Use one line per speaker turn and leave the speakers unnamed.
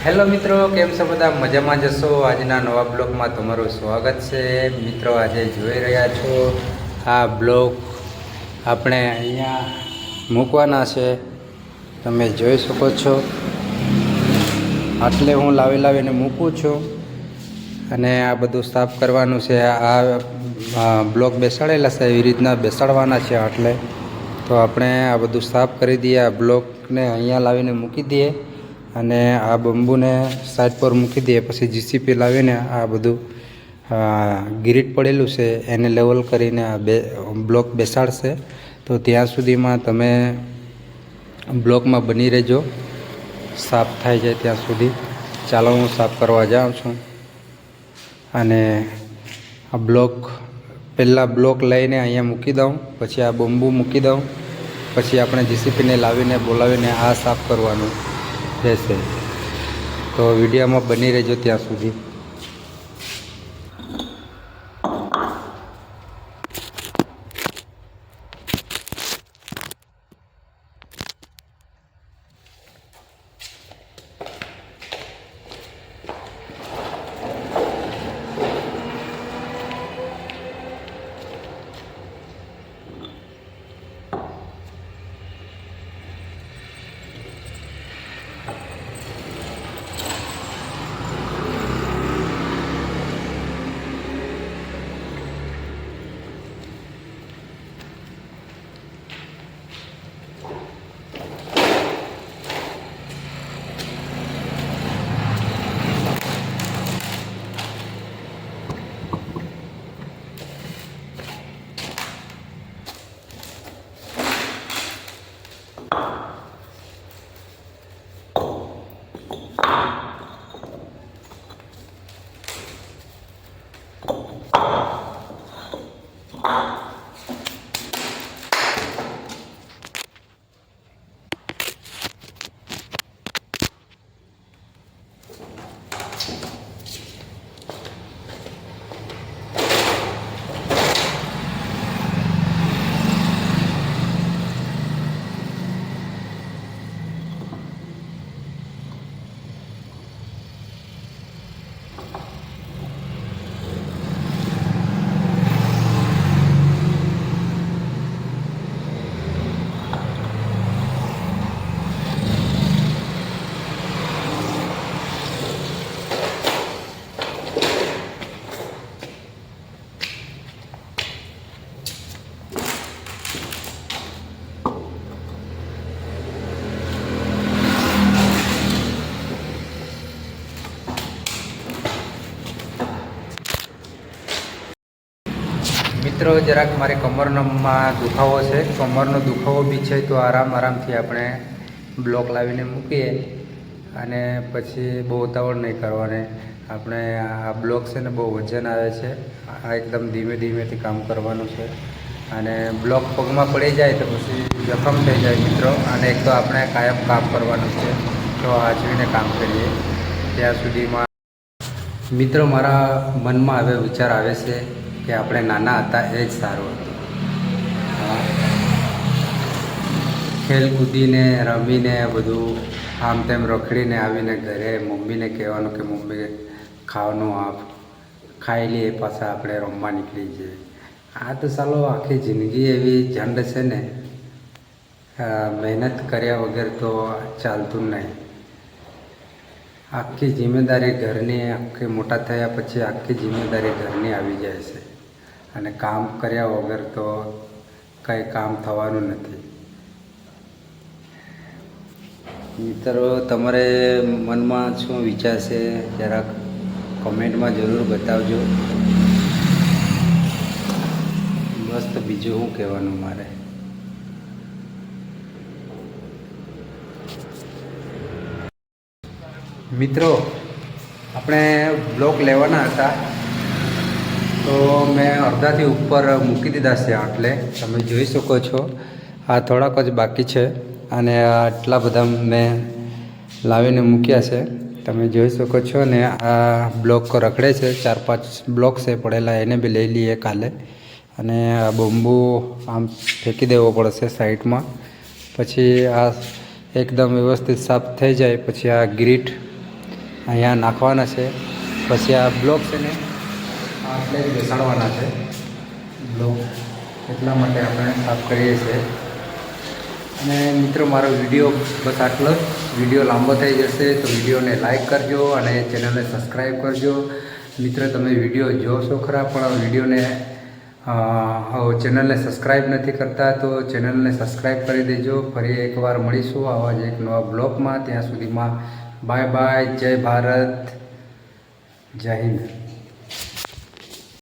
Hello મિત્રો, કેમ છો બધા? મજામાં જશો? આજના નવા બ્લોગમાં તમારું સ્વાગત છે. મિત્રો આજે જોઈ રહ્યા છો આ બ્લોગ આપણે અહીંયા મૂકવાના છે. તમે જોઈ શકો છો. આટલે હું લાવીને મૂકું છું અને આ બધું સાફ કરવાનું છે. આ બ્લોક બેસાડેલા છે, એવી રીતના બેસાડવાના છે આટલે. તો આપણે આ બધું સાફ કરી દઈએ. આ બ્લોકને અહીંયા લાવીને મૂકી દઈએ અને આ બંબુને સાઈડ પર મૂકી દઈએ. પછી જીસીપી લાવીને આ બધું ગિરીટ પડેલું છે એને લેવલ કરીને આ બ્લોક બેસાડશે. તો ત્યાં સુધીમાં તમે બ્લોકમાં બની રહેજો, સાફ થાય જાય ત્યાં સુધી. ચાલો હું સાફ કરવા જાઉં છું. અને આ પહેલાં બ્લોક લઈને અહીંયા મૂકી દઉં, પછી આ બંબુ મૂકી દઉં, પછી આપણે જીસીપીને લાવીને બોલાવીને આ સાફ કરવાનું રહેશે. તો વિડીયોમાં બની રહેજો ત્યાં સુધી. મિત્રો જરાક મારી કમરમાં દુખાવો છે, કમરનો દુખાવો બી છે. તો આરામથી આપણે બ્લોક લાવીને મૂકીએ અને પછી બહુ ઉતાવળ નહીં કરવાની. આપણે આ બ્લોક છે ને બહુ વજન આવે છે. આ એકદમ ધીમેથી કામ કરવાનું છે. અને બ્લોક પગમાં પડી જાય તો પછી જખમ થઈ જાય મિત્રો. અને એક તો આપણે કાયમ કામ કરવાનું છે, તો હાજરીને કામ કરીએ. ત્યાં સુધીમાં મિત્રો મારા મનમાં હવે વિચાર આવે છે કે આપણે નાના હતા એ જ સારું હતું. ખેલ કૂદીને રમીને બધું આમ તેમ રખડીને આવીને ઘરે મમ્મીને કહેવાનું કે મમ્મી ખાવાનું આપ, ખાઈ લઈએ, પાછા આપણે રમવા નીકળી જઈએ. આ તો ચાલો આખી જિંદગી એવી ઝંડ છે ને, મહેનત કર્યા વગર તો ચાલતું નહીં. આખી જિમ્મેદારી ઘરની, આખી મોટા થયા પછી આખી જિમ્મેદારી ઘરની આવી જાય છે. અને કામ કર્યા વગર તો કંઈ કામ થવાનું નથી. મિત્રો તમારે મનમાં શું વિચાર છે જરાક કોમેન્ટમાં જરૂર બતાવજો. બસ તો બીજું શું કહેવાનું મારે. મિત્રો આપણે બ્લોક લેવાના હતા, તો મેં અડધાથી ઉપર મૂકી દીધા છે આટલે. તમે જોઈ શકો છો આ થોડાક જ બાકી છે અને આટલા બધા મેં લાવીને મૂક્યા છે. તમે જોઈ શકો છો ને આ બ્લોક રખડે છે, 4-5 બ્લોક છે પડેલા, એને બી લઈ લઈએ કાલે. અને આ બંબુ આમ ફેંકી દેવો પડશે સાઈડમાં. પછી આ એકદમ વ્યવસ્થિત સાફ થઈ જાય પછી આ ગ્રીટ અહીંયા નાખવાના છે. પછી આ બ્લોક છે ને આટલે જ બેસાડવાના છે બ્લોક, એટલા માટે આપણે સાફ કરીએ છીએ. અને મિત્રો મારો વિડીયો બસ આટલો જ. વિડીયો લાંબો થઈ જશે તો વિડીયોને લાઈક કરજો અને ચેનલને સબસ્ક્રાઈબ કરજો. મિત્રો તમે વિડીયો જોશો ખરા પણ વિડીયોને ચેનલને સબસ્ક્રાઈબ નથી કરતા તો ચેનલને સબસ્ક્રાઈબ કરી દેજો. ફરી એકવાર મળીશું આવા જ એક નવા બ્લોગમાં. ત્યાં સુધીમાં બાય બાય. જય ભારત, જય હિન્દ.